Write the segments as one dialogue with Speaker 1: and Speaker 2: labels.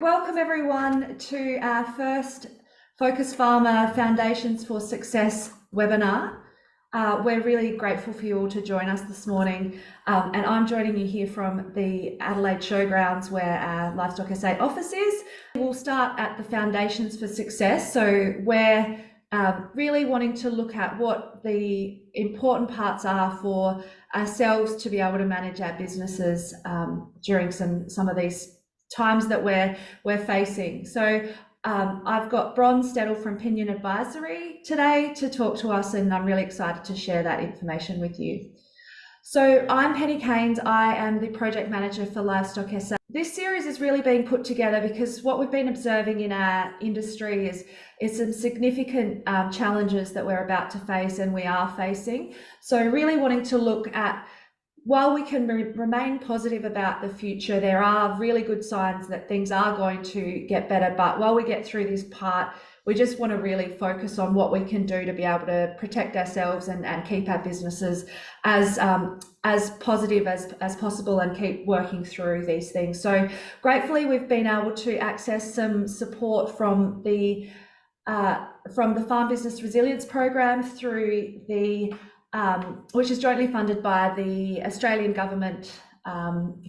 Speaker 1: Welcome everyone to our first Focus Farmer Foundations for Success webinar. We're really grateful for you all to join us this morning, and I'm joining you here from the Adelaide Showgrounds where our Livestock SA office is. We'll start at the Foundations for Success, so we're really wanting to look at what the important parts are for ourselves to be able to manage our businesses during some of these times that we're facing. So I've got Bron Stedall from Pinion Advisory today to talk to us, and I'm really excited to share that information with you. So I'm Penny Keynes. I am the project manager for Livestock SA. This series is really being put together because what we've been observing in our industry is some significant challenges that we're about to face and we are facing. So really wanting to look at, while we can remain positive about the future, there are really good signs that things are going to get better. But while we get through this part, we just want to really focus on what we can do to be able to protect ourselves and keep our businesses as positive as possible and keep working through these things. So gratefully, we've been able to access some support from the Farm Business Resilience Program through the which is jointly funded by the Australian Government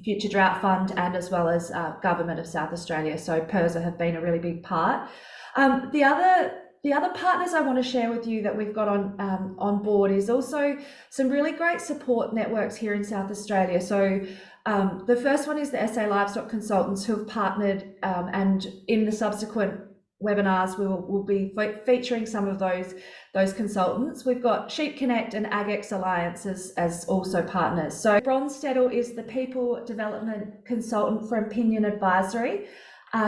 Speaker 1: Future Drought Fund and as well as Government of South Australia. So PIRSA have been a really big part. The other partners I want to share with you that we've got on board is also some really great support networks here in South Australia. So the first one is the SA Livestock Consultants, who have partnered, and in the subsequent webinars we'll be featuring some of those consultants. We've got Sheep Connect and AGX Alliance as also partners. So Bron Stedall is the People Development Consultant from Pinion Advisory.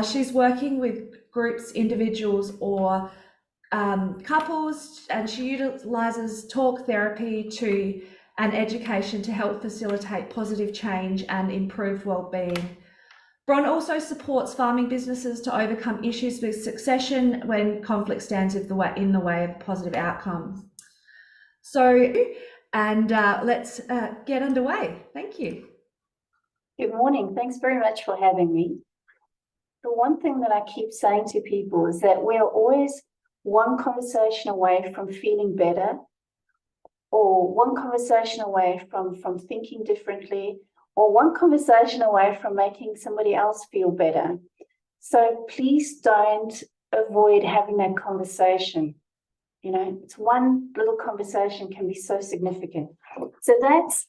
Speaker 1: She's working with groups, individuals or couples, and she utilises talk therapy and education to help facilitate positive change and improve well-being. Bron also supports farming businesses to overcome issues with succession when conflict stands in the way of positive outcomes. So, let's get underway. Thank you.
Speaker 2: Good morning. Thanks very much for having me. The one thing that I keep saying to people is that we're always one conversation away from feeling better, or one conversation away from thinking differently, or one conversation away from making somebody else feel better. So please don't avoid having that conversation. You know, it's one little conversation can be so significant. So that's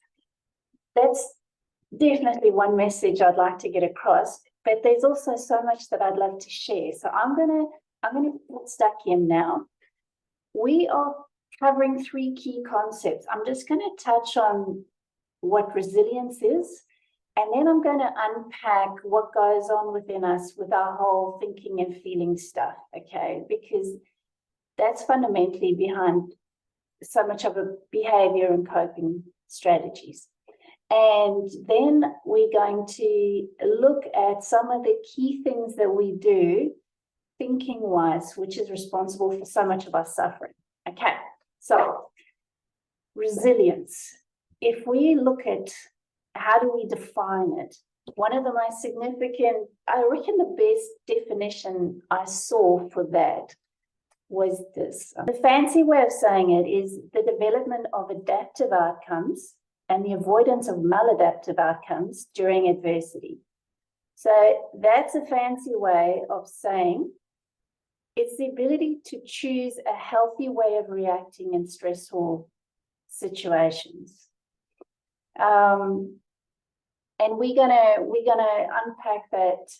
Speaker 2: definitely one message I'd like to get across, but there's also so much that I'd love to share. So I'm gonna get stuck in now. We are covering 3 key concepts. I'm just gonna touch on what resilience is, and then I'm going to unpack what goes on within us with our whole thinking and feeling stuff, okay? Because that's fundamentally behind so much of a behavior and coping strategies. And then we're going to look at some of the key things that we do thinking-wise, which is responsible for so much of our suffering. Okay, so resilience. If we look at how do we define it, one of the most significant, I reckon the best definition I saw for that was this. The fancy way of saying it is the development of adaptive outcomes and the avoidance of maladaptive outcomes during adversity. So that's a fancy way of saying it's the ability to choose a healthy way of reacting in stressful situations. And we're gonna unpack that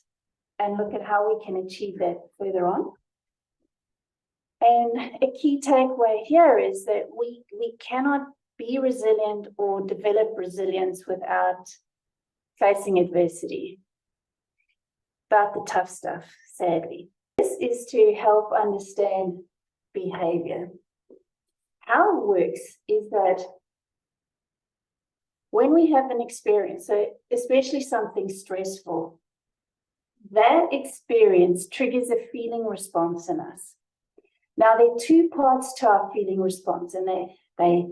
Speaker 2: and look at how we can achieve that further on. And a key takeaway here is that we cannot be resilient or develop resilience without facing adversity, about the tough stuff, sadly. This is to help understand behavior. How it works is that when we have an experience, so especially something stressful, that experience triggers a feeling response in us. Now, there are 2 parts to our feeling response, and they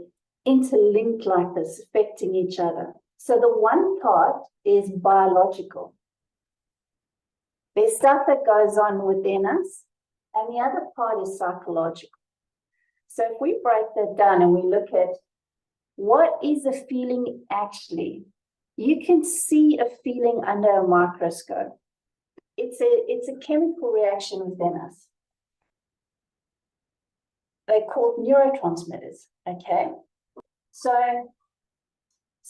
Speaker 2: interlink like this, affecting each other. So the one part is biological. There's stuff that goes on within us, and the other part is psychological. So if we break that down and we look at what is a feeling actually, you can see a feeling under a microscope. It's a chemical reaction within us. They're called neurotransmitters, okay? So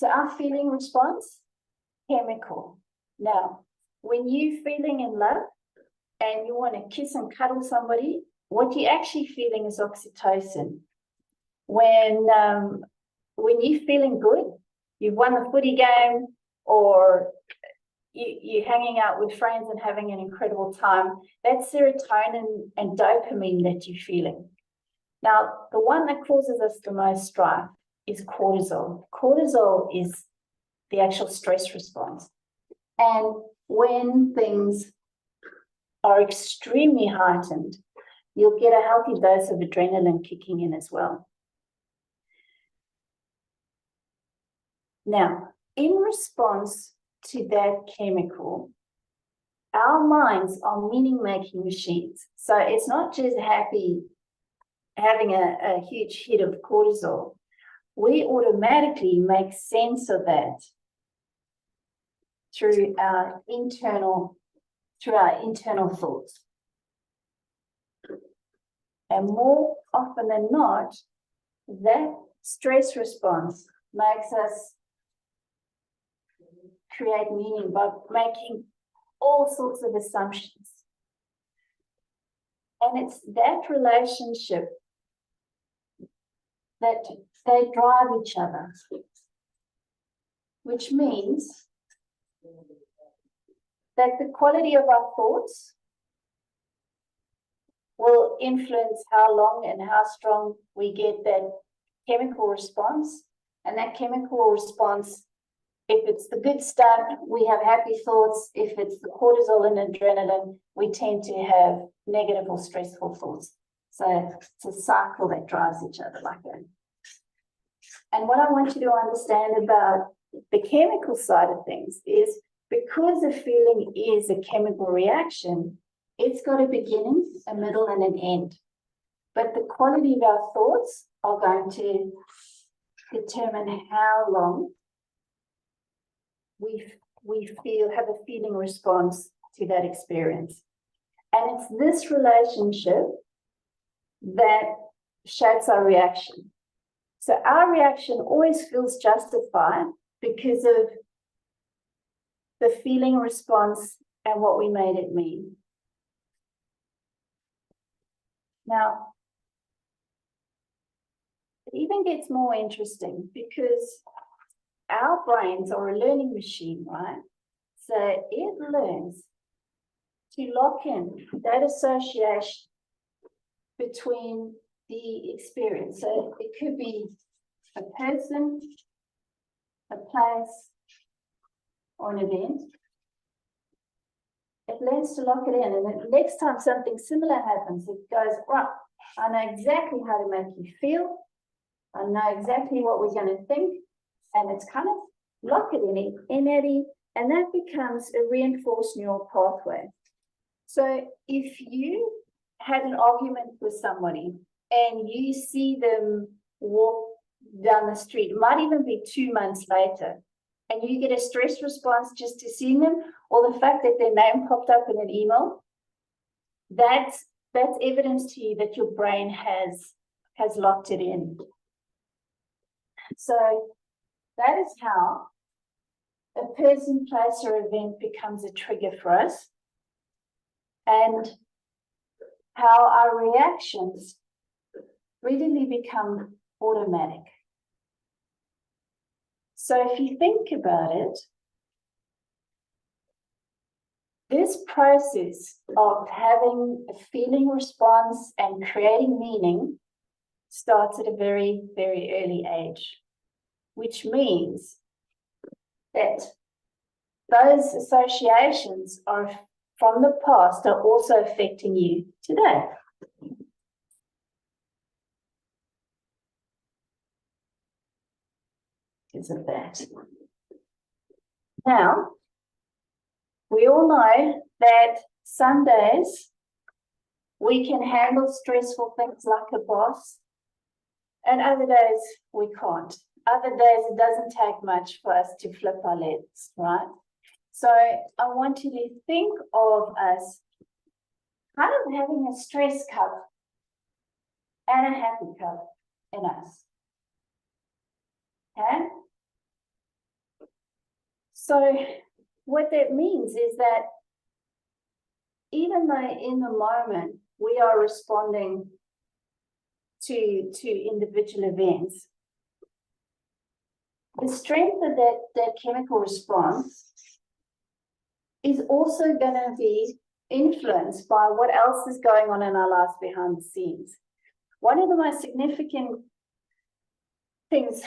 Speaker 2: our feeling response, chemical. Now, when you're feeling in love and you want to kiss and cuddle somebody, what you're actually feeling is oxytocin. When you're feeling good, you've won the footy game, or you're hanging out with friends and having an incredible time, that's serotonin and dopamine that you're feeling. Now, the one that causes us the most strife is cortisol. Cortisol is the actual stress response. And when things are extremely heightened, you'll get a healthy dose of adrenaline kicking in as well. Now, in response to that chemical, our minds are meaning-making machines. So it's not just having a huge hit of cortisol. We automatically make sense of that through our internal thoughts. And more often than not, that stress response makes us create meaning by making all sorts of assumptions. And it's that relationship that they drive each other, which means that the quality of our thoughts will influence how long and how strong we get that chemical response. And that chemical response, if it's the good stuff, we have happy thoughts. If it's the cortisol and adrenaline, we tend to have negative or stressful thoughts. So it's a cycle that drives each other like that. And what I want you to understand about the chemical side of things is, because a feeling is a chemical reaction, it's got a beginning, a middle, and an end. But the quality of our thoughts are going to determine how long we have a feeling response to that experience. And it's this relationship that shapes our reaction. So our reaction always feels justified because of the feeling response and what we made it mean. Now, it even gets more interesting because our brains are a learning machine, right? So it learns to lock in that association between the experience. So it could be a person, a place, or an event. It learns to lock it in, and the next time something similar happens, it goes, right, I know exactly how to make you feel. I know exactly what we're going to think, and it's kind of lock it in, Eddie, and that becomes a reinforced neural pathway. So if you had an argument with somebody and you see them walk down the street, it might even be 2 months later, and you get a stress response just to seeing them, or the fact that their name popped up in an email, that's evidence to you that your brain has locked it in. So that is how a person, place, or event becomes a trigger for us, and how our reactions readily become automatic. So if you think about it, this process of having a feeling response and creating meaning starts at a very, very early age, which means that those associations are from the past are also affecting you today. Because of that. Now, we all know that some days we can handle stressful things like a boss, and other days we can't. Other days it doesn't take much for us to flip our lids, right? So I want you to think of us kind of having a stress cup and a happy cup in us. Okay? So what that means is that even though in the moment we are responding to individual events, the strength of that chemical response is also going to be influenced by what else is going on in our lives behind the scenes. One of the most significant things,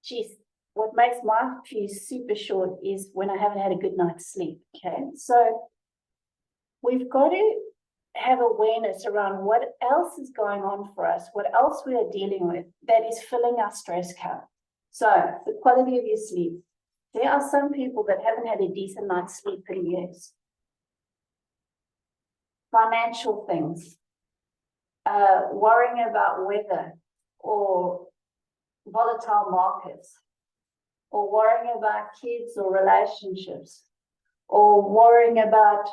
Speaker 2: geez, what makes my fuse super short is when I haven't had a good night's sleep, okay? So we've got to have awareness around what else is going on for us, what else we are dealing with that is filling our stress cup. So the quality of your sleep. There are some people that haven't had a decent night's sleep in years. Financial things, worrying about weather or volatile markets, or worrying about kids or relationships, or worrying about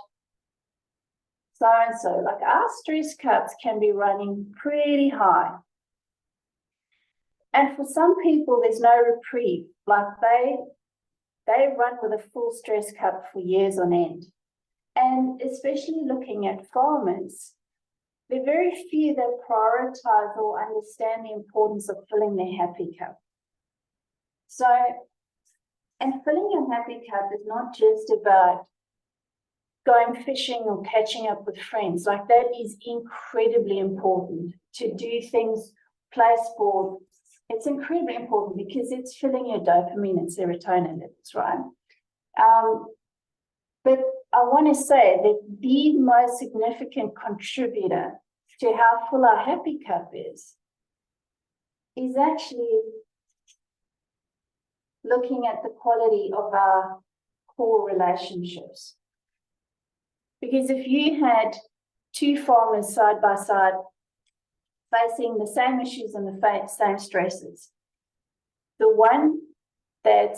Speaker 2: so-and-so. Like our stress cups can be running pretty high. And for some people, there's no reprieve. Like they run with a full stress cup for years on end. And especially looking at farmers, there are very few that prioritize or understand the importance of filling their happy cup. So, and filling your happy cup is not just about going fishing or catching up with friends. Like that is incredibly important. To do things, play sport, it's incredibly important because it's filling your dopamine and serotonin levels, right? But I want to say that the most significant contributor to how full our happy cup is actually looking at the quality of our core relationships. Because if you had two farmers side by side facing the same issues and the same stresses, the one that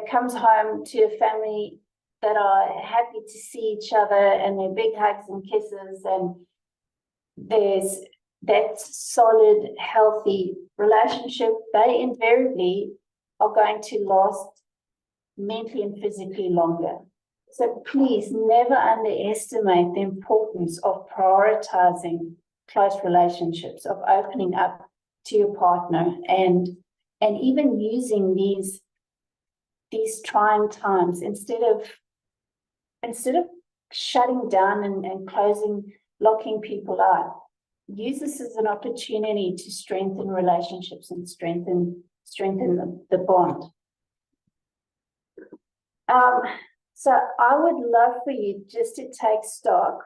Speaker 2: comes home to a family that are happy to see each other and their big hugs and kisses, and there's that solid, healthy relationship, they invariably are going to last mentally and physically longer. So please never underestimate the importance of prioritizing close relationships, of opening up to your partner, and even using these trying times instead of shutting down and closing, locking people out. Use this as an opportunity to strengthen relationships and strengthen the bond. So I would love for you just to take stock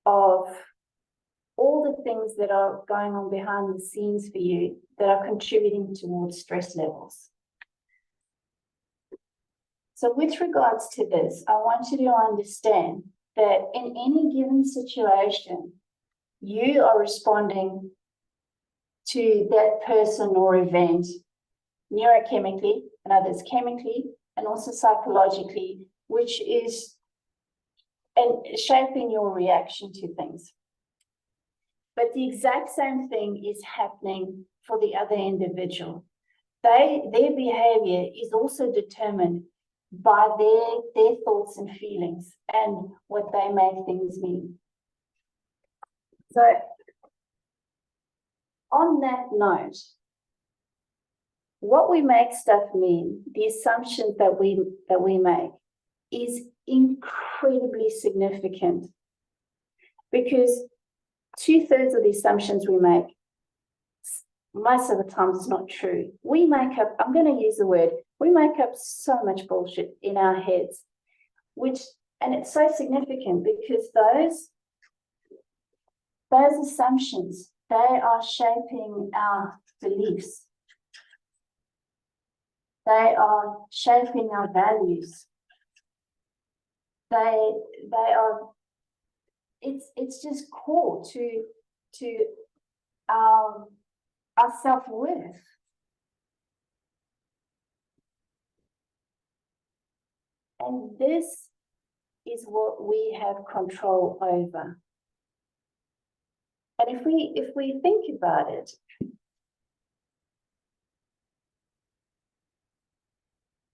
Speaker 2: of all the things that are going on behind the scenes for you that are contributing towards stress levels. So with regards to this, I want you to understand that in any given situation, you are responding to that person or event neurochemically, and others chemically, and also psychologically, which is shaping your reaction to things. But the exact same thing is happening for the other individual. Their behavior is also determined by their thoughts and feelings and what they make things mean. So on that note, what we make stuff mean, the assumptions that we make, is incredibly significant, because 2/3 of the assumptions we make, most of the times it's not true. We make up, I'm going to use the word, we make up so much bullshit in our heads, and it's so significant because those assumptions, they are shaping our beliefs. They are shaping our values. They are it's just core to our self-worth. And this is what we have control over. And if we think about it,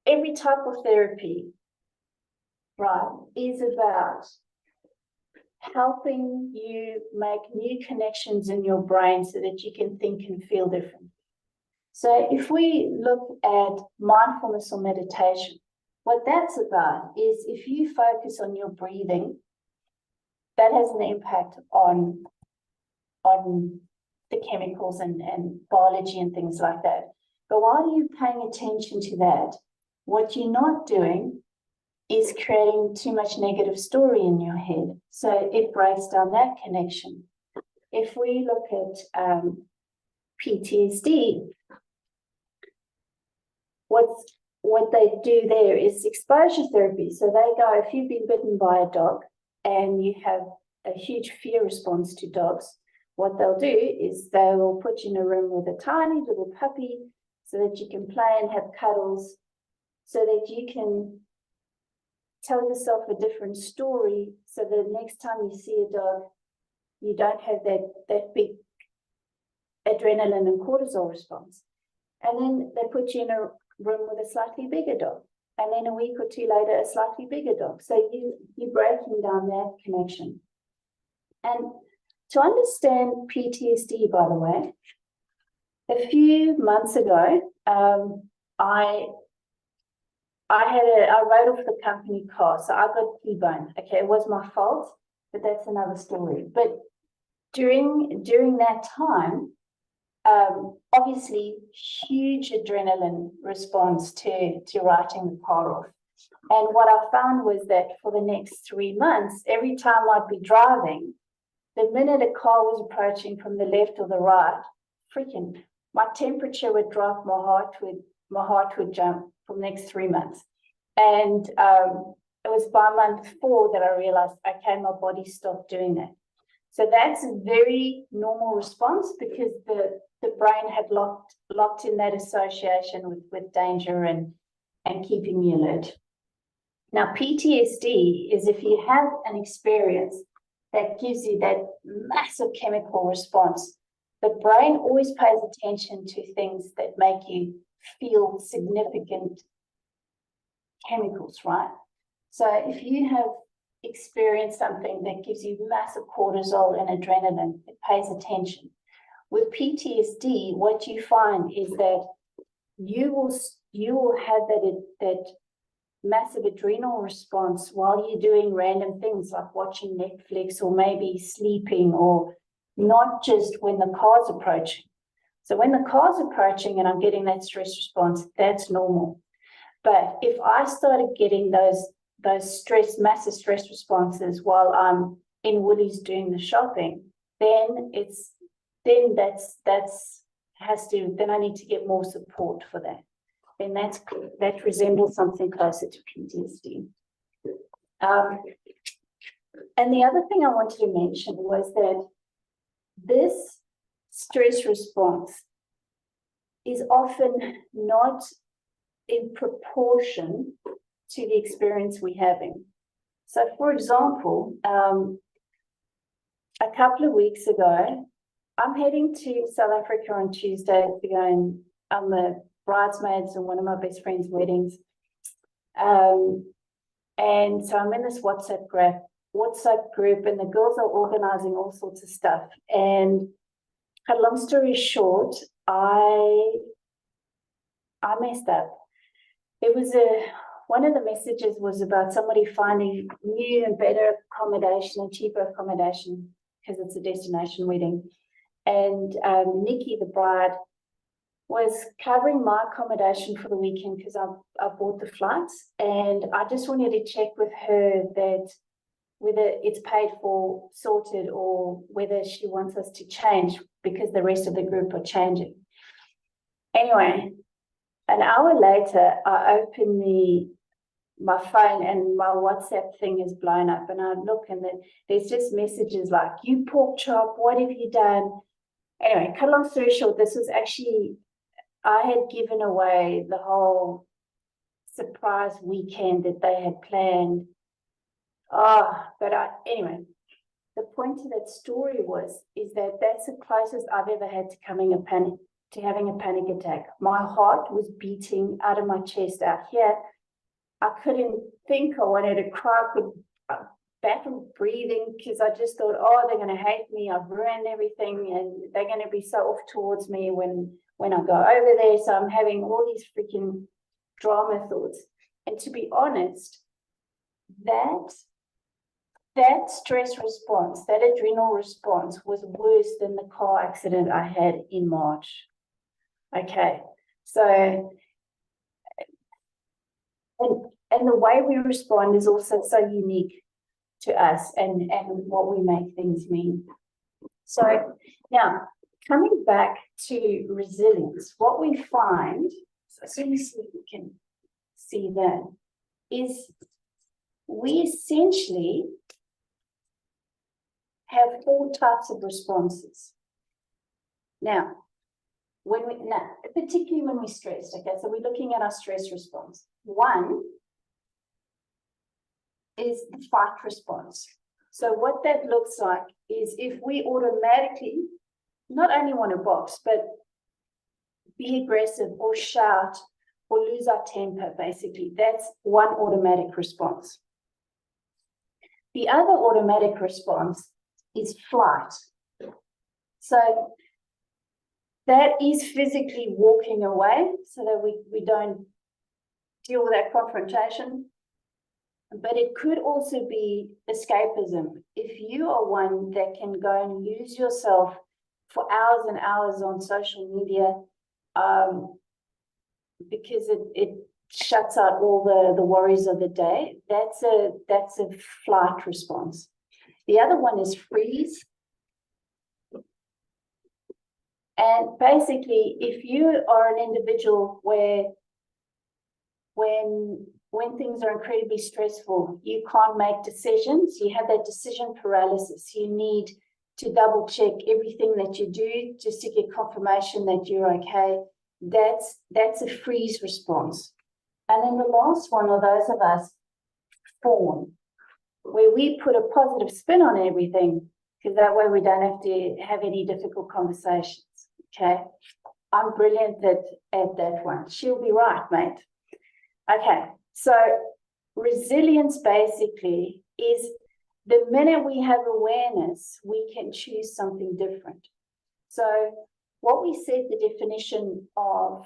Speaker 2: every type of therapy, right, is about helping you make new connections in your brain so that you can think and feel different. So if we look at mindfulness or meditation, what that's about is if you focus on your breathing, that has an impact on the chemicals and biology and things like that. But while you're paying attention to that, what you're not doing is creating too much negative story in your head. So it breaks down that connection. If we look at PTSD, what they do there is exposure therapy. So they go, if you've been bitten by a dog and you have a huge fear response to dogs, what they'll do is they will put you in a room with a tiny little puppy so that you can play and have cuddles, so that you can tell yourself a different story, so that next time you see a dog, you don't have that big adrenaline and cortisol response. And then they put you in a room with a slightly bigger dog. And then a week or two later, a slightly bigger dog. So you're breaking down that connection. And to understand PTSD, by the way, a few months ago, I rode off the company car, so I got T-boned. Okay, it was my fault, but that's another story. But during that time, obviously, huge adrenaline response to writing the car off. And what I found was that for the next 3 months, every time I'd be driving, the minute a car was approaching from the left or the right, freaking, my temperature would drop, my heart would jump for the next 3 months. And it was by month 4 that I realized, okay, my body stopped doing that. So that's a very normal response because the brain had locked in that association with danger and keeping me alert. Now, PTSD is if you have an experience that gives you that massive chemical response, the brain always pays attention to things that make you feel significant chemicals, right? So if you have experienced something that gives you massive cortisol and adrenaline, it pays attention. With PTSD, what you find is that you will have that massive adrenal response while you're doing random things like watching Netflix or maybe sleeping, or not just when the car's approaching. So when the car's approaching and I'm getting that stress response, that's normal. But if I started getting those massive stress responses while I'm in Woolies doing the shopping, then I need to get more support for that. And that resembles something closer to PTSD. And the other thing I wanted to mention was that this stress response is often not in proportion to the experience we're having. So, for example, a couple of weeks ago, I'm heading to South Africa on Tuesday to go and I'm the bridesmaids in one of my best friend's weddings. And so I'm in this WhatsApp group, and the girls are organizing all sorts of stuff. And cut a long story short, I messed up. It was one of the messages was about somebody finding new and better accommodation and cheaper accommodation because it's a destination wedding. And Nikki, the bride, was covering my accommodation for the weekend because I bought the flights, and I just wanted to check with her that whether it's paid for, sorted, or whether she wants us to change because the rest of the group are changing. Anyway, an hour later, I opened my phone and my WhatsApp thing is blown up, and I look and there's just messages like, "You pork chop, what have you done?" Anyway, cut a long story short, this was actually, I had given away the whole surprise weekend that they had planned. Anyway, the point of that story is that that's the closest I've ever had to having a panic attack. My heart was beating out of my chest out here. I couldn't think. I wanted to cry. I could battle breathing because I just thought, oh, they're going to hate me. I've ruined everything, and they're going to be so off towards me when I go over there. So I'm having all these freaking drama thoughts. And to be honest, that stress response, that adrenal response was worse than the car accident I had in March. Okay, so, and the way we respond is also so unique to us and what we make things mean. So now, coming back to resilience, what we find, as soon as we can see that, is we essentially have 4 types of responses. Now, particularly when we're stressed, okay, so we're looking at our stress response. One is the fight response. So what that looks like is if we automatically not only want to box, but be aggressive or shout or lose our temper, basically, that's one automatic response. The other automatic response is flight. So that is physically walking away so that we don't deal with that confrontation. But it could also be escapism. If you are one that can go and lose yourself for hours and hours on social media, because it shuts out all the worries of the day, that's a flight response. The other one is freeze. And basically, if you are an individual where when things are incredibly stressful, you can't make decisions, you have that decision paralysis, you need to double check everything that you do just to get confirmation that you're okay, that's a freeze response. And then the last one are those of us fawn, where we put a positive spin on everything, because that way we don't have to have any difficult conversations. Okay, I'm brilliant at that one. She'll be right, mate. Okay, so resilience basically is the minute we have awareness, we can choose something different. So what we said the definition of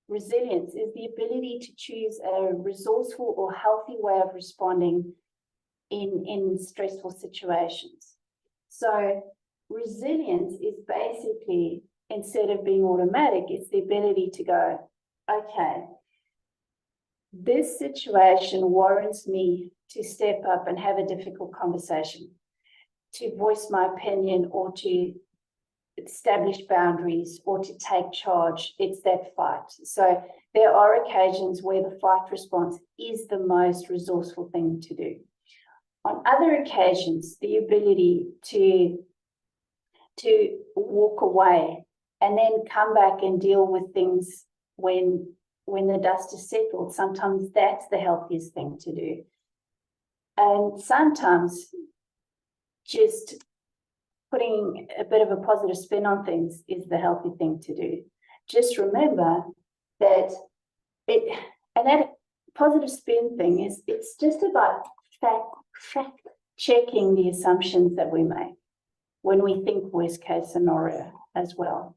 Speaker 2: resilience is the ability to choose a resourceful or healthy way of responding in stressful situations. So resilience is basically, instead of being automatic, it's the ability to go, okay, this situation warrants me to step up and have a difficult conversation, to voice my opinion or to establish boundaries or to take charge. It's that fight. So there are occasions where the fight response is the most resourceful thing to do. On other occasions, the ability to walk away and then come back and deal with things when the dust is settled, sometimes that's the healthiest thing to do. And sometimes just putting a bit of a positive spin on things is the healthy thing to do. Just remember that that positive spin thing it's just about fact checking the assumptions that we make when we think worst case scenario as well.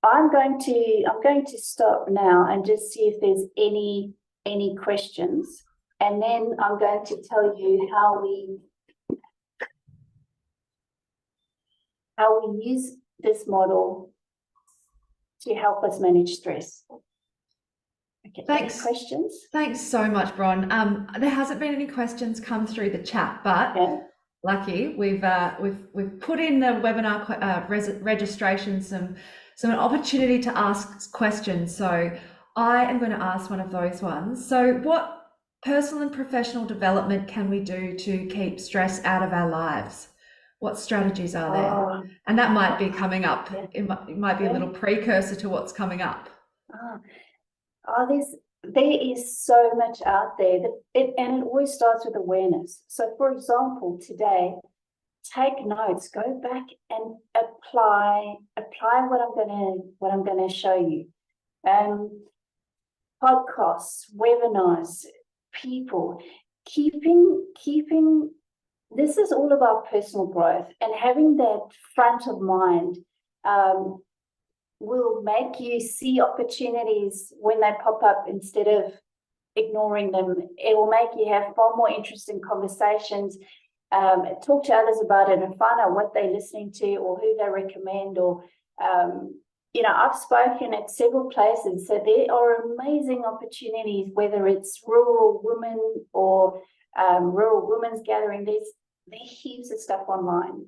Speaker 2: I'm going to stop now and just see if there's any questions, and then I'm going to tell you how we use this model to help us manage stress. Okay,
Speaker 1: Thanks.
Speaker 2: Any questions?
Speaker 1: Thanks so much, Bron. There hasn't been any questions come through the chat, but lucky we've put in the webinar registration some an opportunity to ask questions. So I am going to ask one of those ones. So, what personal and professional development can we do to keep stress out of our lives? What strategies are there?
Speaker 2: Oh,
Speaker 1: And that might be coming up.
Speaker 2: yeah,
Speaker 1: It might be a
Speaker 2: yeah.
Speaker 1: little precursor to what's coming up.
Speaker 2: Oh, there is so much out there and it always starts with awareness. So, for example, today, take notes, go back and apply what I'm gonna show you. Podcasts, webinars, people, keeping this is all about personal growth, and having that front of mind will make you see opportunities when they pop up instead of ignoring them. It will make you have far more interesting conversations, talk to others about it and find out what they're listening to or who they recommend. Or I've spoken at several places, so there are amazing opportunities, whether it's rural women or rural women's gathering. There's heaps of stuff online.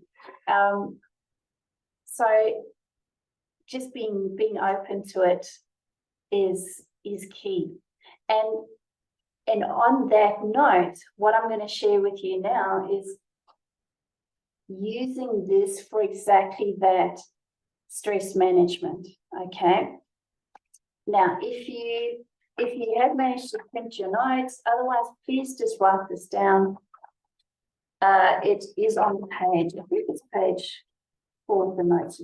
Speaker 2: So just being open to it is key. And on that note, what I'm going to share with you now is using this for exactly that, stress management. Okay. Now, if you have managed to print your notes, otherwise, please just write this down. It is on the page. I think it's page 4 of the notes.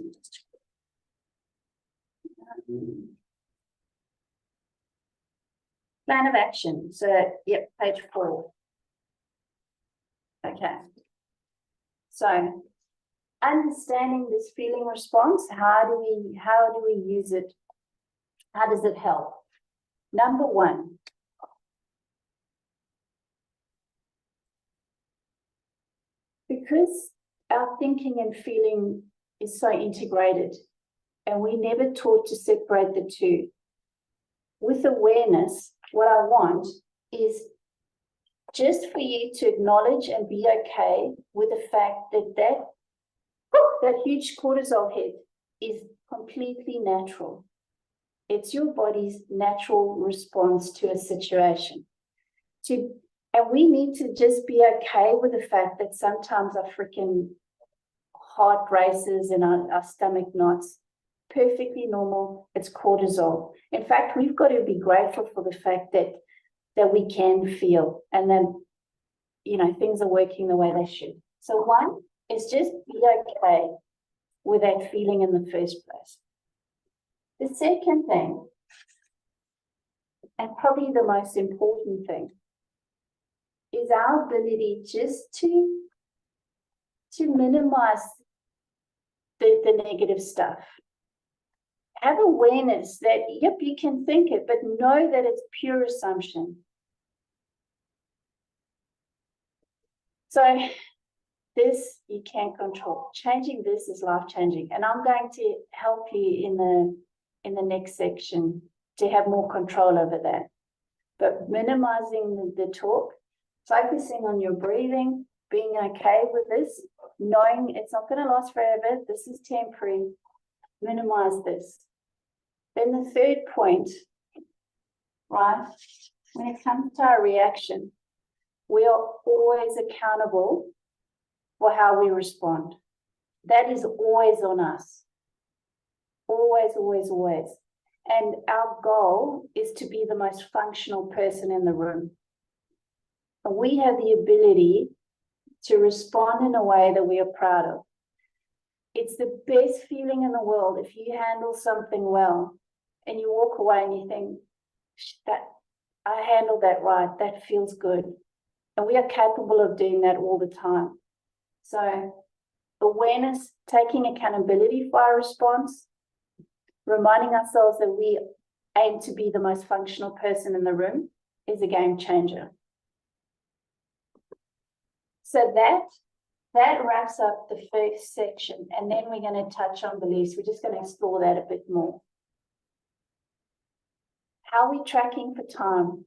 Speaker 2: Plan of action. So, yep, page 4. Okay. So, understanding this feeling response, how do we use it? How does it help? Number 1, because our thinking and feeling is so integrated, and we never taught to separate the two. With awareness, what I want is just for you to acknowledge and be okay with the fact that huge cortisol hit is completely natural. It's your body's natural response to a situation. And we need to just be okay with the fact that sometimes our freaking heart races and our stomach knots. Perfectly normal. It's cortisol. In fact, we've got to be grateful for the fact that we can feel, and then things are working the way they should. So 1 is just be okay with that feeling in the first place. The second thing, and probably the most important thing, is our ability just to minimize the negative stuff. Have awareness that, yep, you can think it, but know that it's pure assumption. So this you can't control. Changing this is life-changing. And I'm going to help you in the next section to have more control over that. But minimizing the talk, focusing on your breathing, being okay with this, knowing it's not going to last forever, this is temporary, minimize this. Then the third point, right, when it comes to our reaction, we are always accountable for how we respond. That is always on us. Always, always, always. And our goal is to be the most functional person in the room. And we have the ability to respond in a way that we are proud of. It's the best feeling in the world if you handle something well and you walk away and you think, that I handled that right, that feels good. And we are capable of doing that all the time. So awareness, taking accountability for our response, reminding ourselves that we aim to be the most functional person in the room is a game changer. So that wraps up the first section, and then we're going to touch on beliefs. We're just going to explore that a bit more. How are we tracking for time?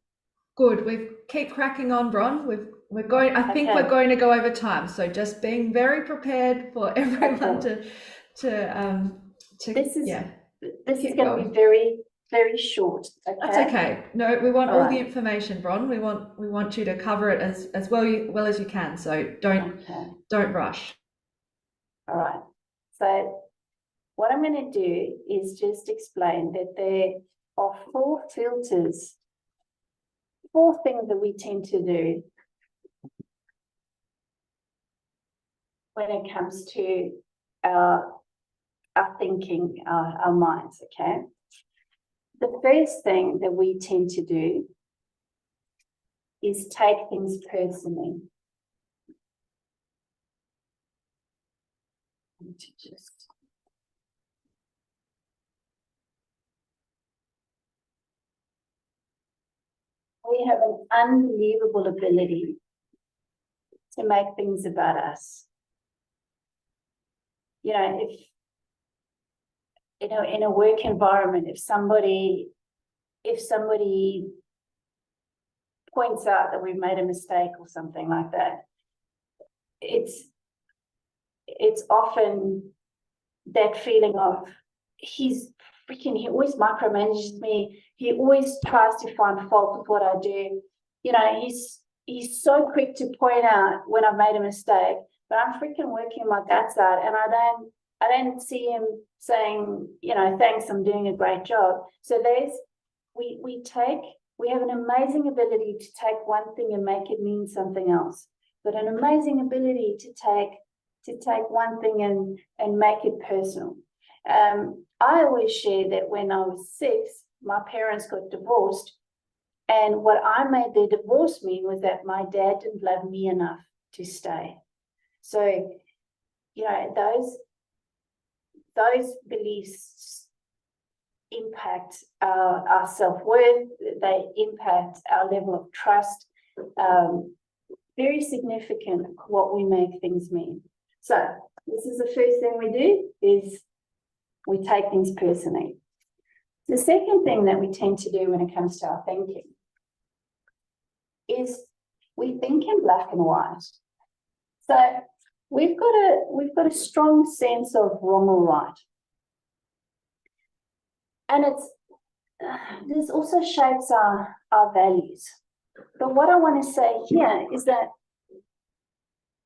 Speaker 1: Good. We keep cracking on, Bron. We're going. I think we're going to go over time. So just being very prepared for everyone to
Speaker 2: This is
Speaker 1: yeah.
Speaker 2: This is going to be very, very short. Okay?
Speaker 1: That's okay. No, we want
Speaker 2: All
Speaker 1: all the
Speaker 2: right.
Speaker 1: information, Bron. We want you to cover it as well as you can. So don't rush.
Speaker 2: All right. So what I'm going to do is just explain that there are 4 filters, 4 things that we tend to do when it comes to our thinking, our minds, okay? The first thing that we tend to do is take things personally. We have an unbelievable ability to make things about us. You know, if in a work environment, if somebody points out that we've made a mistake or something like that, it's often that feeling of he always micromanages me. He always tries to find fault with what I do. You know, he's so quick to point out when I've made a mistake, but I'm freaking working my guts out, and I don't see him saying, you know, thanks, I'm doing a great job. So we have an amazing ability to take one thing and make it mean something else, but an amazing ability to take one thing and make it personal. I always share that when I was 6, my parents got divorced, and what I made their divorce mean was that my dad didn't love me enough to stay. So, you know, those beliefs impact our self-worth, they impact our level of trust. Very significant what we make things mean. So this is the first thing we do, is we take things personally. The second thing that we tend to do when it comes to our thinking is we think in black and white. So we've got a strong sense of wrong or right. And this also shapes our values. But what I want to say here is that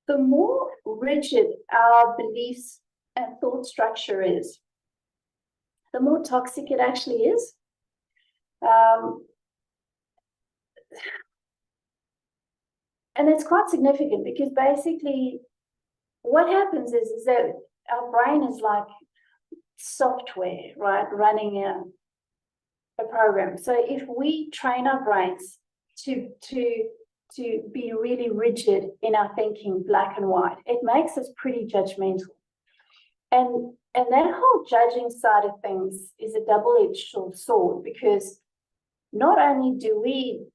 Speaker 2: the more rigid our beliefs and thought structure is, the more toxic it actually is. And it's quite significant, because basically what happens is that our brain is like software, right, running a program. So if we train our brains to be really rigid in our thinking, black and white, it makes us pretty judgmental. And that whole judging side of things is a double-edged sword, because not only do we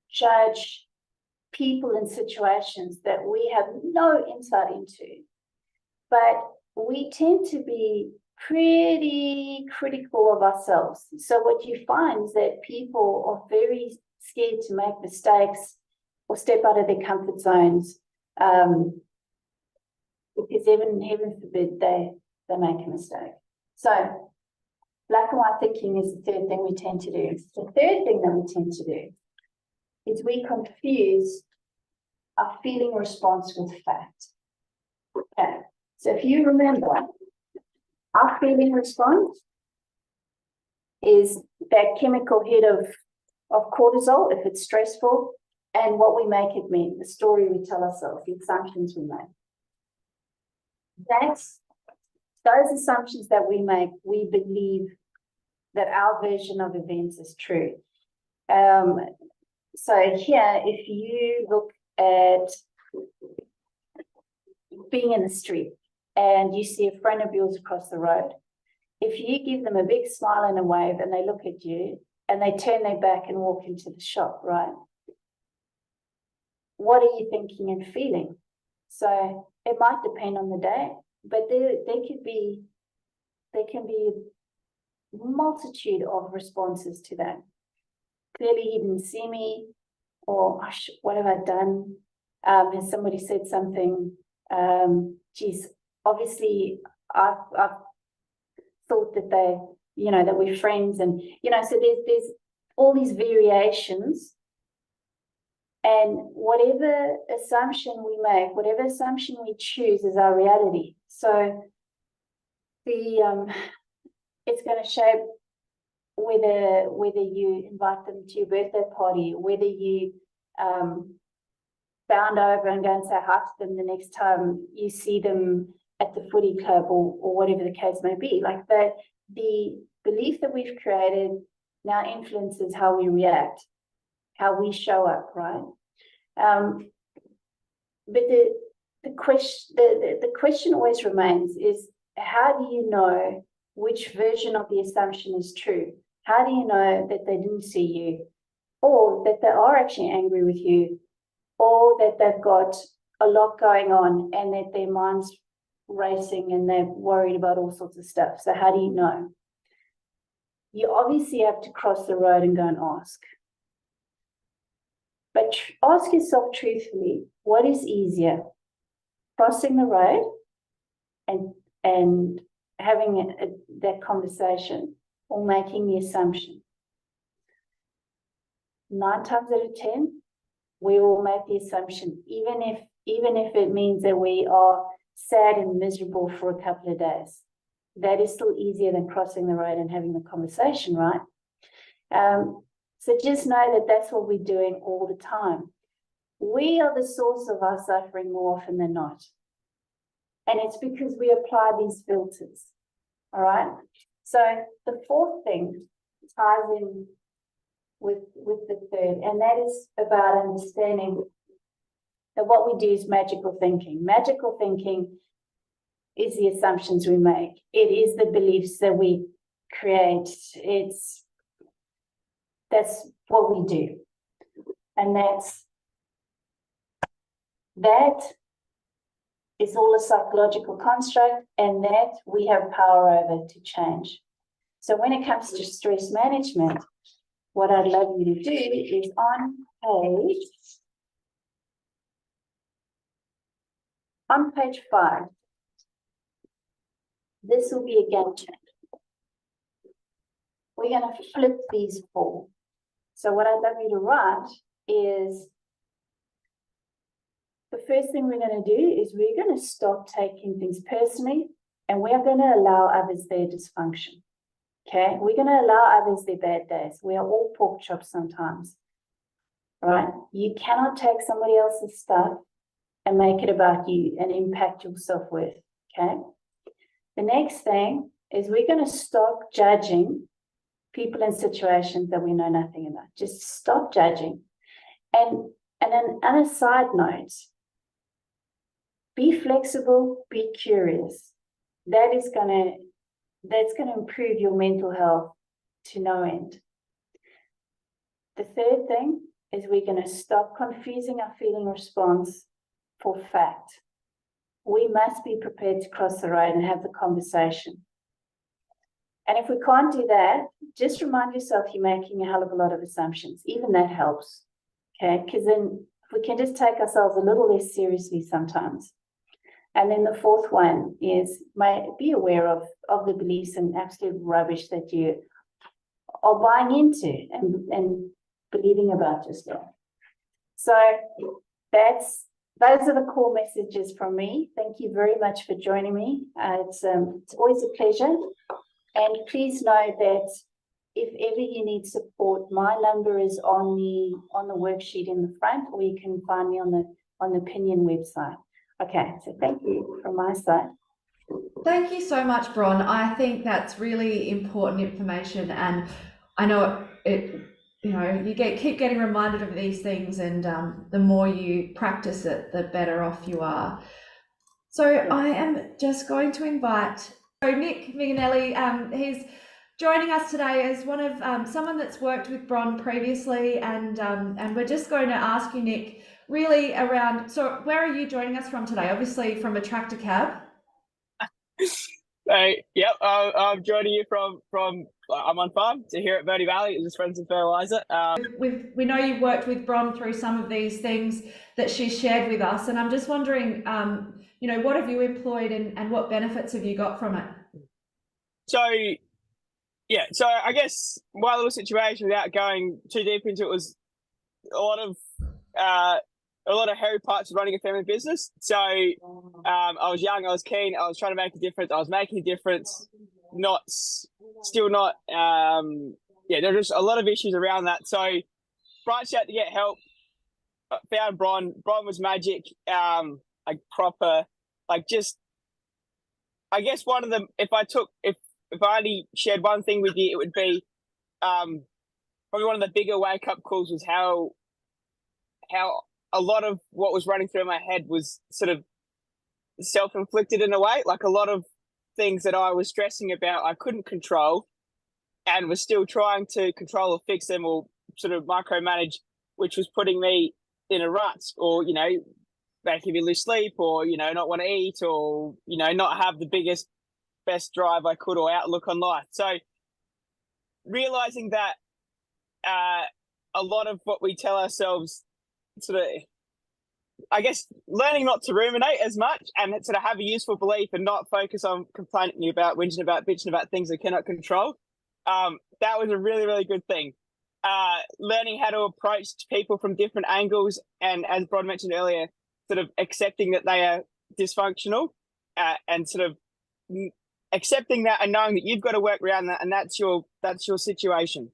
Speaker 2: judge people in situations that we have no insight into, but we tend to be pretty critical of ourselves. So what you find is that people are very scared to make mistakes or step out of their comfort zones, because heaven forbid they make a mistake. So black and white thinking is the third thing we tend to do. The third thing that we tend to do is we confuse our feeling response with fact. Okay, so if you remember, our feeling response is that chemical hit of cortisol if it's stressful, and what we make it mean, the story we tell ourselves, the assumptions we make. Those assumptions that we make, we believe that our version of events is true. So here, if you look at being in the street and you see a friend of yours across the road, if you give them a big smile and a wave and they look at you and they turn their back and walk into the shop, right? What are you thinking and feeling? So it might depend on the day, but there can be a multitude of responses to that. Clearly he didn't see me, or what have I done? Has somebody said something? Geez, obviously I've thought that you know, that we're friends, and, you know, so there's all these variations. And whatever assumption we make, whatever assumption we choose is our reality. So it's going to shape whether you invite them to your birthday party, whether you bound over and go and say hi to them the next time you see them at the footy club, or whatever the case may be. Like the belief that we've created now influences how we react, how we show up, right? But the question always remains is, how do you know which version of the assumption is true? How do you know that they didn't see you, or that they are actually angry with you, or that they've got a lot going on and that their mind's racing and they're worried about all sorts of stuff? So how do you know? You obviously have to cross the road and go and ask. But ask yourself truthfully, what is easier? Crossing the road and having that conversation, or making the assumption? 9 times out of 10, we will make the assumption, even if it means that we are sad and miserable for a couple of days. That is still easier than crossing the road and having the conversation, right? So just know that that's what we're doing all the time. We are the source of our suffering more often than not. And it's because we apply these filters, all right? So the fourth thing ties in with the third, and that is about understanding that what we do is magical thinking. Magical thinking is the assumptions we make. It is the beliefs that we create. That's what we do. And that is all a psychological construct, and that we have power over to change. So when it comes to stress management, what I'd love you to do is on page 5, this will be a game changer. We're going to flip these 4. So what I'd love you to write is, the first thing we're going to do is we're going to stop taking things personally, and we're going to allow others their dysfunction. Okay, we're going to allow others their bad days. We are all pork chops sometimes, right? You cannot take somebody else's stuff and make it about you and impact your self-worth, okay? The next thing is we're going to stop judging people in situations that we know nothing about. Just stop judging. And then on a side note, be flexible, be curious. That's going to improve your mental health to no end. The third thing is we're going to stop confusing our feeling response for fact. We must be prepared to cross the road and have the conversation. And if we can't do that, just remind yourself you're making a hell of a lot of assumptions. Even that helps, okay? Because then if we can just take ourselves a little less seriously sometimes. And then the fourth one is be aware of the beliefs and absolute rubbish that you are buying into and believing about yourself. So those are the core messages from me. Thank you very much for joining me. It's always a pleasure. And please know that if ever you need support, my number is on the worksheet in the front, or you can find me on the Pinion website. Okay, so thank you from my side.
Speaker 1: Thank you so much, Bron. I think that's really important information, and I know you keep getting reminded of these things, and the more you practice it, the better off you are. So I am just going to invite Nick Miganelli. He's joining us today as one of someone that's worked with Bron previously, and we're just going to ask you, Nick, really around. So where are you joining us from today? Obviously from a tractor cab.
Speaker 3: Yep, I'm joining you from I'm on farm here at Verde Valley. Just Friends and Fertilizer.
Speaker 1: We know you've worked with Bron through some of these things that she shared with us, and I'm just wondering, what have you employed and what benefits have you got from it?
Speaker 3: So Yeah, so I guess my little situation, without going too deep into it, was a lot of hairy parts of running a family business. So I was young, I was keen, I was trying to make a difference, I was making a difference, still not. There were just a lot of issues around that. So branched out to get help. Found Bron. Bron was magic. Like proper, like just. I guess one of them. If I only shared one thing with you, it would be probably one of the bigger wake up calls was how a lot of what was running through my head was sort of self inflicted in a way. Like a lot of things that I was stressing about, I couldn't control, and was still trying to control or fix them or sort of micromanage, which was putting me in a rut, or making me lose sleep, or not want to eat, or not have the best drive I could or outlook on life. So realizing that a lot of what we tell ourselves, sort of, I guess, learning not to ruminate as much and sort of have a useful belief and not focus on complaining about, whinging about, bitching about things we cannot control. That was a really, really good thing. Learning how to approach people from different angles, and as Bron mentioned earlier, sort of accepting that they are dysfunctional, and sort of accepting that and knowing that you've got to work around that, and that's your situation.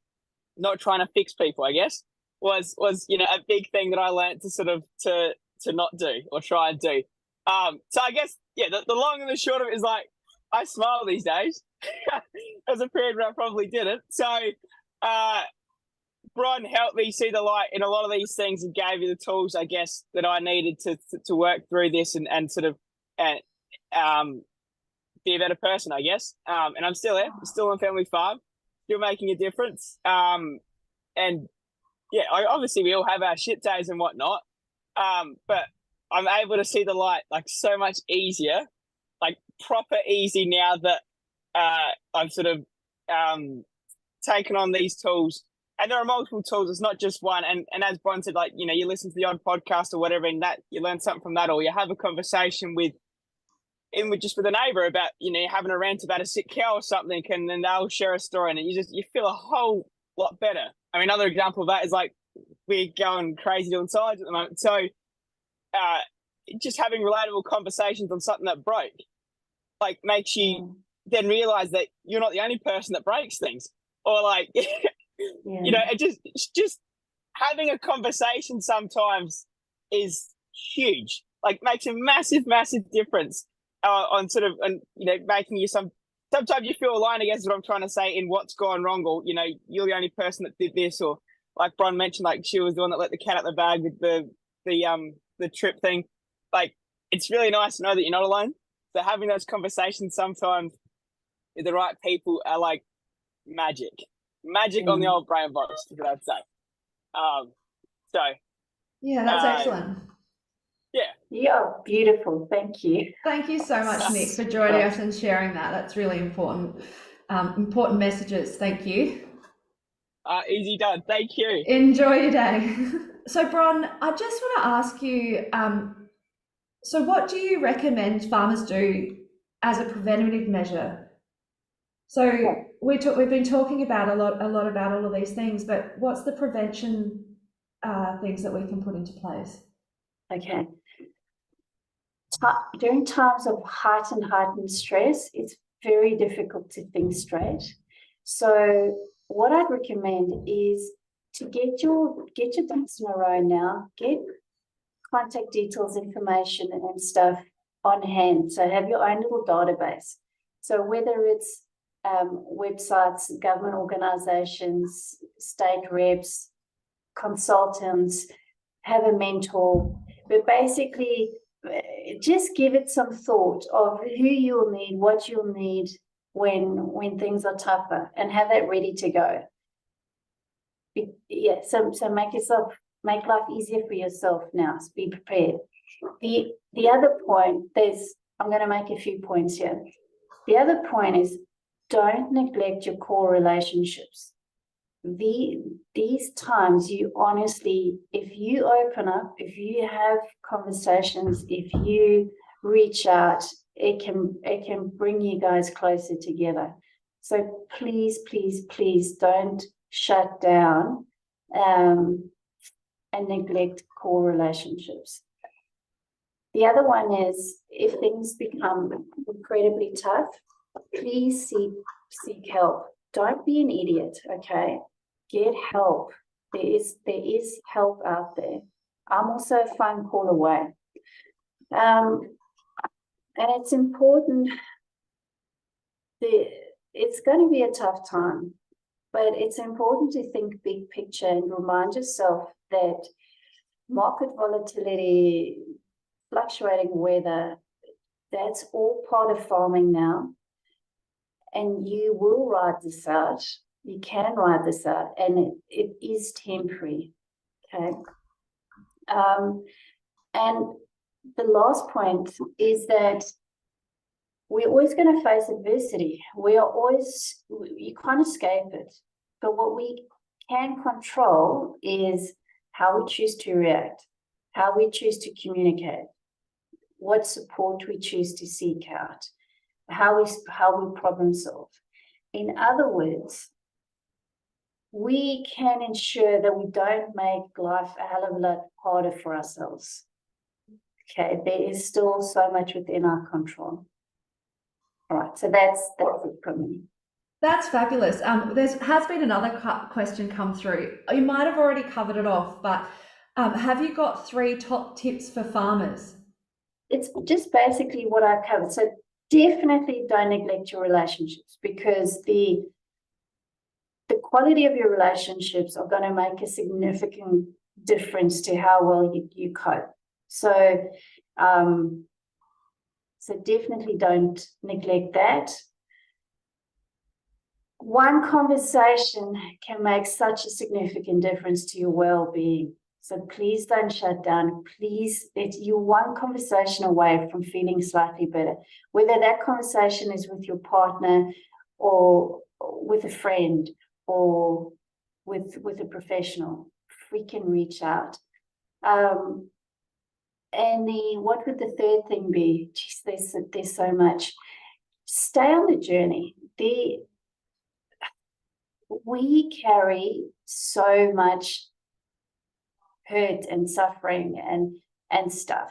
Speaker 3: Not trying to fix people, I guess, was a big thing that I learned to sort of to not do or try and do. So I guess the long and the short of it is, like, I smile these days. There's a period where I probably didn't. So Bron helped me see the light in a lot of these things and gave me the tools, I guess, that I needed to work through this and sort of be a better person, I guess. And I'm still there. I'm still on family farm, still making a difference. And obviously we all have our shit days and whatnot. But I'm able to see the light like so much easier, like proper easy now that I've sort of taken on these tools. And there are multiple tools. It's not just one. And as Bron said, like, you listen to the odd podcast or whatever, and that you learn something from that, or you have a conversation with a neighbor about, having a rant about a sick cow or something, and then they'll share a story, and you feel a whole lot better. I mean, another example of that is, like, we're going crazy doing sides at the moment. So just having relatable conversations on something that broke, like, makes you then realize that you're not the only person that breaks things, or like, it just having a conversation sometimes is huge, like makes a massive, massive difference on sort of, and making you sometimes you feel aligned, I guess is what I'm trying to say, in what's gone wrong, or you're the only person that did this, or like Bron mentioned, like she was the one that let the cat out the bag with the trip thing. Like, it's really nice to know that you're not alone. So having those conversations sometimes with the right people are like magic on the old brain virus, is what I'd say.
Speaker 1: That's excellent.
Speaker 2: Yeah, beautiful. Thank you.
Speaker 1: Thank you so much, Nick, for joining us and sharing that. That's really important. Important messages. Thank you.
Speaker 3: Easy done. Thank you.
Speaker 1: Enjoy your day. So, Bron, I just want to ask you, so what do you recommend farmers do as a preventative measure? So we've been talking about a lot about all of these things, but what's the prevention things that we can put into place?
Speaker 2: Okay. During times of heightened stress, it's very difficult to think straight. So what I'd recommend is to get your ducks in a row now, get contact details, information and stuff on hand. So have your own little database. So whether it's websites, government organizations, state reps, consultants, have a mentor, but basically just give it some thought of who you'll need, what you'll need when things are tougher, and have that ready to go. So make life easier for yourself now. So be prepared. The other point, I'm going to make a few points here. The other point is, don't neglect your core relationships. These times, you honestly, if you open up, if you have conversations, if you reach out, it can bring you guys closer together. So please, please, please don't shut down and neglect core relationships. The other one is, if things become incredibly tough, please seek help. Don't be an idiot, okay? Get help. There is help out there. I'm also a phone call away. And it's important. It's going to be a tough time, but it's important to think big picture and remind yourself that market volatility, fluctuating weather, that's all part of farming now. And you will ride this out. You can ride this out, and it is temporary. Okay. And the last point is that we're always going to face adversity. You can't escape it. But what we can control is how we choose to react, how we choose to communicate, what support we choose to seek out, how we problem solve. In other words, we can ensure that we don't make life a hell of a lot harder for ourselves. Okay, there is still so much within our control. All right, so that's it from me.
Speaker 1: That's fabulous. There has been another question come through. You might have already covered it off, but have you got 3 top tips for farmers?
Speaker 2: It's just basically what I covered. So definitely don't neglect your relationships, because the quality of your relationships are going to make a significant difference to how well you cope. So, so definitely don't neglect that. One conversation can make such a significant difference to your well-being. So please don't shut down. Please, you're one conversation away from feeling slightly better. Whether that conversation is with your partner or with a friend or with a professional, freaking reach out. And what would the third thing be? Geez, there's so much. Stay on the journey. We carry so much hurt and suffering and stuff.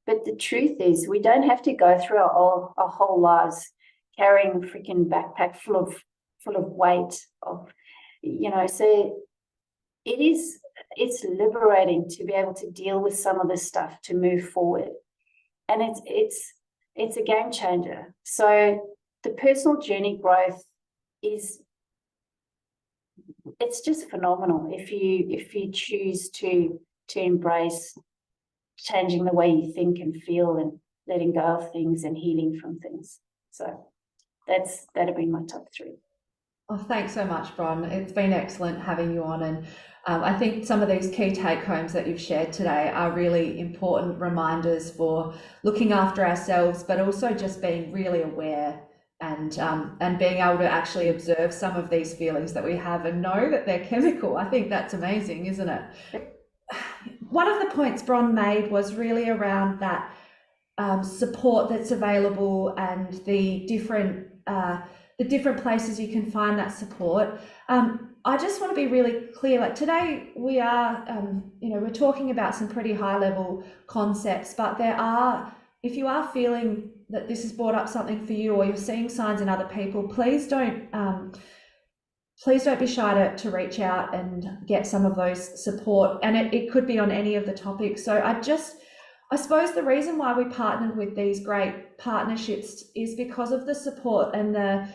Speaker 2: But the truth is, we don't have to go through our whole lives carrying a freaking backpack full of weight of, so it's liberating to be able to deal with some of this stuff, to move forward. And it's a game changer. So the personal journey growth it's just phenomenal if you choose to embrace changing the way you think and feel and letting go of things and healing from things. So that'll be my top 3.
Speaker 1: Oh, thanks so much, Bron. It's been excellent having you on, and I think some of these key take-homes that you've shared today are really important reminders for looking after ourselves, but also just being really aware and being able to actually observe some of these feelings that we have and know that they're chemical. I think that's amazing, isn't it? One of the points Bron made was really around that support that's available and the different places you can find that support. I just want to be really clear, like today we are, we're talking about some pretty high level concepts, but if you are feeling that this has brought up something for you or you're seeing signs in other people, please don't be shy to reach out and get some of those support. And it could be on any of the topics. So I suppose the reason why we partnered with these great partnerships is because of the support and the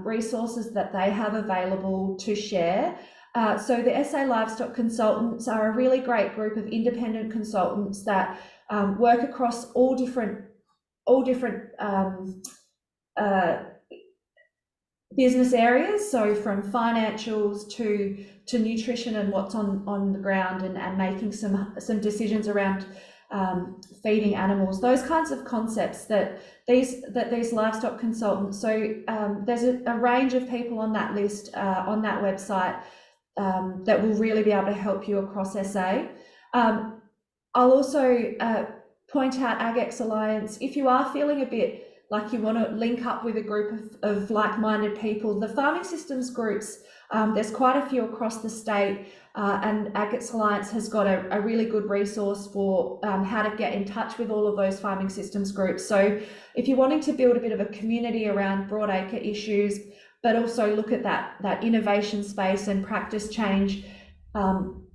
Speaker 1: resources that they have available to share. So the SA Livestock Consultants are a really great group of independent consultants that work across all different business areas, so from financials to nutrition and what's on the ground and making some decisions around feeding animals, those kinds of concepts that these livestock consultants. So there's a range of people on that list on that website that will really be able to help you across SA. I'll also point out AgX Alliance. If you are feeling a bit like you want to link up with a group of like-minded people, the farming systems groups, there's quite a few across the state, and Agates Alliance has got a really good resource for how to get in touch with all of those farming systems groups. So if you're wanting to build a bit of a community around broadacre issues, but also look at that innovation space and practice change,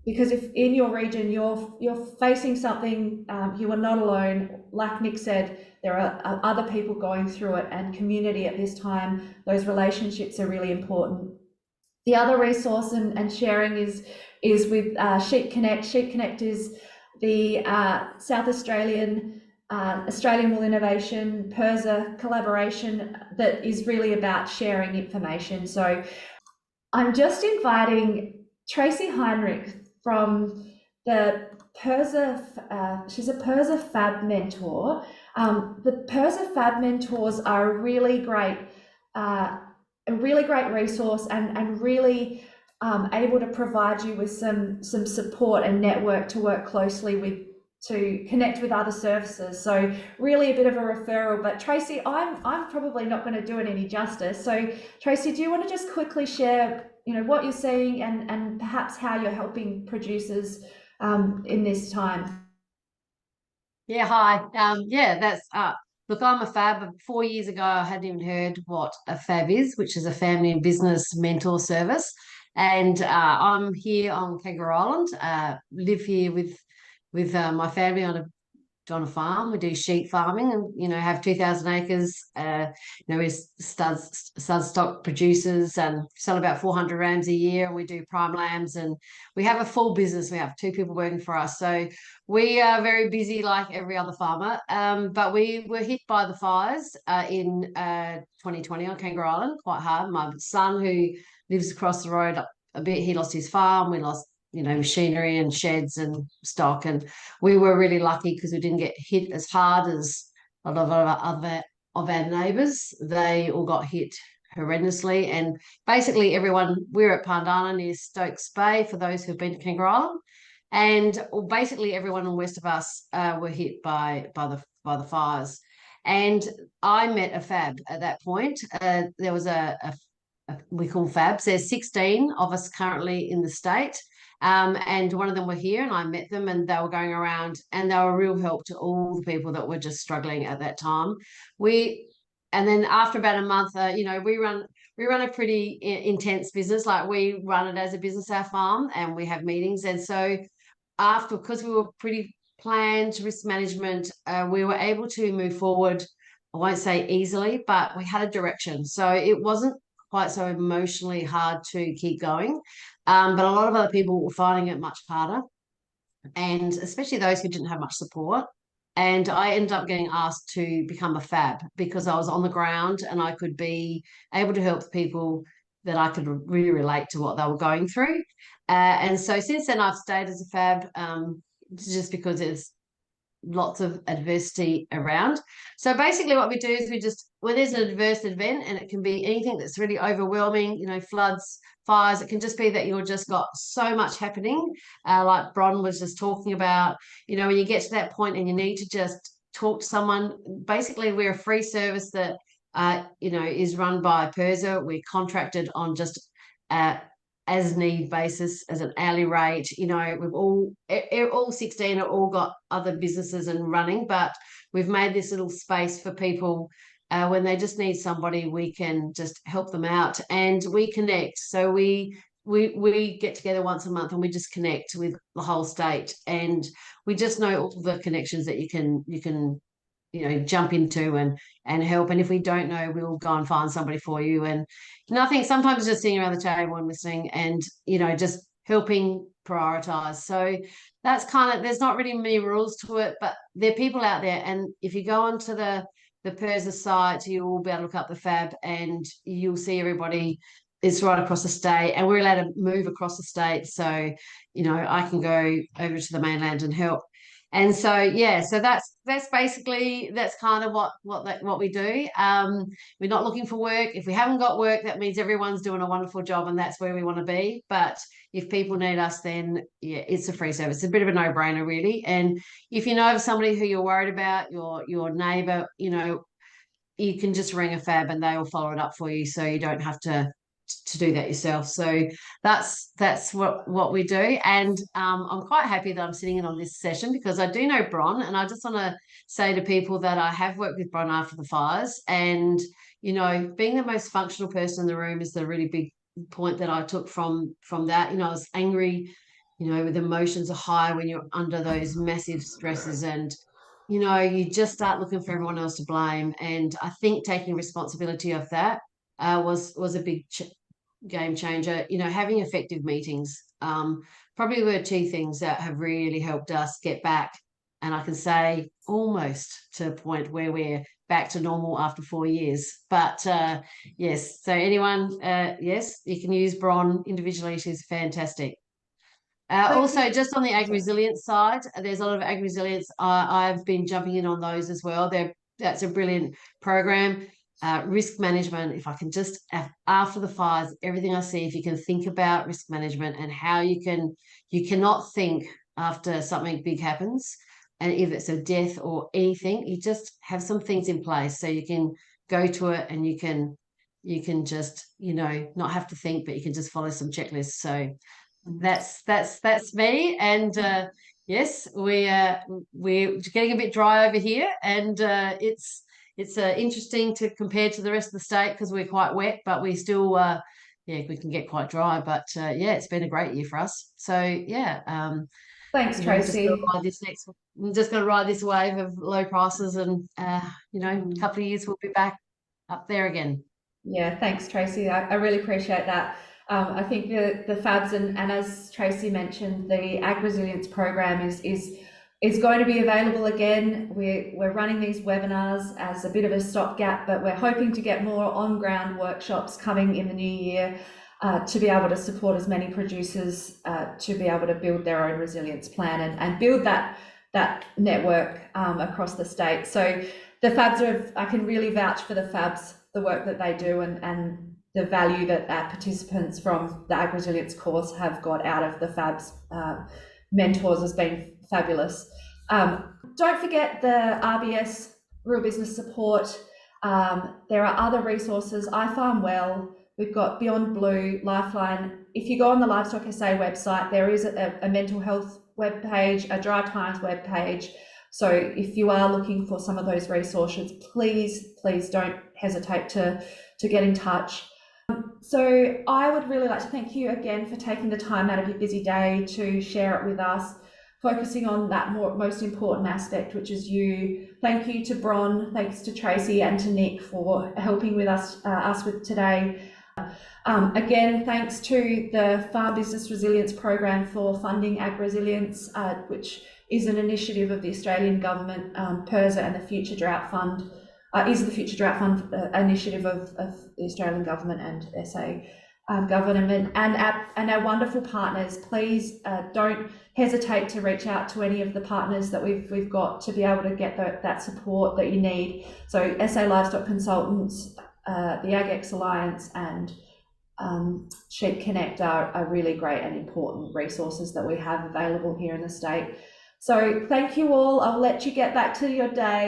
Speaker 1: because if in your region you're facing something, you are not alone. Like Nick said, there are other people going through it, and community at this time, those relationships are really important. The other resource and sharing is with Sheep Connect. Sheep Connect is the South Australian Wool Innovation PIRSA collaboration that is really about sharing information. So I'm just inviting Tracy Heinrich from the PIRSA, she's a PIRSA Fab mentor. The PIRSA Fab mentors are a really great resource and really able to provide you with some support and network to work closely with, to connect with other services. So really a bit of a referral. But Tracy, I'm probably not going to do it any justice. So Tracy, do you want to just quickly share, what you're seeing and perhaps how you're helping producers in this time?
Speaker 4: Yeah, hi. That's look, I'm a FAB. 4 years ago, I hadn't even heard what a FAB is, which is a family and business mentor service. And I'm here on Kangaroo Island. Live here with my family on a farm. We do sheep farming, and have 2,000 acres. We're stud stock producers and sell about 400 rams a year, and we do prime lambs, and we have a full business. We have 2 people working for us, so we are very busy like every other farmer. But we were hit by the fires in 2020 on Kangaroo Island quite hard. My son, who lives across the road a bit, he lost his farm. We lost machinery and sheds and stock. And we were really lucky because we didn't get hit as hard as a lot of our neighbours. They all got hit horrendously. And basically we're at Pandana near Stokes Bay, for those who've been to Kangaroo Island. And basically everyone west of us were hit by the fires. And I met a FAB at that point. There was we call FABs. There's 16 of us currently in the state. And one of them were here, and I met them, and they were going around, and they were a real help to all the people that were just struggling at that time. And then after about a month, we run a pretty intense business. Like, we run it as a business, our farm, and we have meetings. And so because we were pretty planned risk management, we were able to move forward. I won't say easily, but we had a direction. So it wasn't quite so emotionally hard to keep going. But a lot of other people were finding it much harder, and especially those who didn't have much support. And I ended up getting asked to become a FAB because I was on the ground and I could be able to help people that I could really relate to what they were going through. And so since then, I've stayed as a FAB just because there's lots of adversity around. So basically what we do is when there's an adverse event, and it can be anything that's really overwhelming, floods, fires, it can just be that you've just got so much happening, like Bron was just talking about, when you get to that point and you need to just talk to someone. Basically, we're a free service that is run by PIRSA. We're contracted on just as need basis, as an hourly rate. We've all 16 are all got other businesses and running, but we've made this little space for people when they just need somebody. We can just help them out, and we connect. So we get together once a month, and we just connect with the whole state, and we just know all the connections that you can jump into and help. And if we don't know, we'll go and find somebody for you. And nothing, sometimes just sitting around the table and listening and, just helping prioritize. So that's there's not really many rules to it, but there are people out there. And if you go onto the PIRSA site, you'll be able to look up the FAB, and you'll see everybody. It's right across the state, and we're allowed to move across the state. So, I can go over to the mainland and help. And so, so that's basically, that's kind of what we do. We're not looking for work. If we haven't got work, that means everyone's doing a wonderful job, and that's where we want to be. But if people need us, then it's a free service. It's a bit of a no-brainer, really. And if you know of somebody who you're worried about, your neighbour, you can just ring a fab and they will follow it up for you, so you don't have to do that yourself. So that's what we do. And I'm quite happy that I'm sitting in on this session because I do know Bron, and I just want to say to people that I have worked with Bron after the fires, and being the most functional person in the room is the really big point that I took from that. I was angry, with emotions are high when you're under those massive stresses, and you just start looking for everyone else to blame. And I think taking responsibility of that was a big game changer. Having effective meetings probably were two things that have really helped us get back, and I can say almost to a point where we're back to normal after 4 years. But yes, so anyone, yes, you can use Bron individually. She's fantastic. Also, just on the ag resilience side, there's a lot of ag resilience. I've been jumping in on those as well. That's a brilliant program. Risk management, if I can just, after the fires, everything I see, if you can think about risk management and how you cannot think after something big happens, and if it's a death or anything, you just have some things in place so you can go to it, and you can just, not have to think, but you can just follow some checklists. So that's me. And yes, we're getting a bit dry over here, and it's interesting to compare to the rest of the state because we're quite wet, but we still we can get quite dry. But it's been a great year for us. So
Speaker 1: Thanks, Tracy.
Speaker 4: I'm just going to ride this wave of low prices, and a couple of years we'll be back up there again.
Speaker 1: Yeah, thanks, Tracy. I really appreciate that. I think the FABs and as Tracy mentioned, the Ag Resilience program is going to be available again. We're running these webinars as a bit of a stopgap, but we're hoping to get more on-ground workshops coming in the new year to be able to support as many producers to be able to build their own resilience plan and build that network across the state. So the FABs I can really vouch for the FABs, the work that they do, and the value that participants from the Ag Resilience course have got out of the FABs mentors has been fabulous. Don't forget the RBS Rural Business Support. There are other resources. I Farm Well. We've got Beyond Blue, Lifeline. If you go on the Livestock SA website, there is a mental health webpage, a Dry Times webpage. So if you are looking for some of those resources, please don't hesitate to get in touch. So I would really like to thank you again for taking the time out of your busy day to share it with us, focusing on that most important aspect, which is you. Thank you to Bron, thanks to Tracy and to Nick for helping with us with today. Again, thanks to the Farm Business Resilience Program for funding Ag Resilience, which is an initiative of the Australian Government, PIRSA, and the Future Drought Fund. Is the Future Drought Fund initiative of the Australian Government and SA government, and our wonderful partners. Please don't hesitate to reach out to any of the partners that we've got to be able to get that support that you need. So SA Livestock Consultants, the AgX Alliance, and Sheep Connect are really great and important resources that we have available here in the state. So thank you all. I'll let you get back to your day.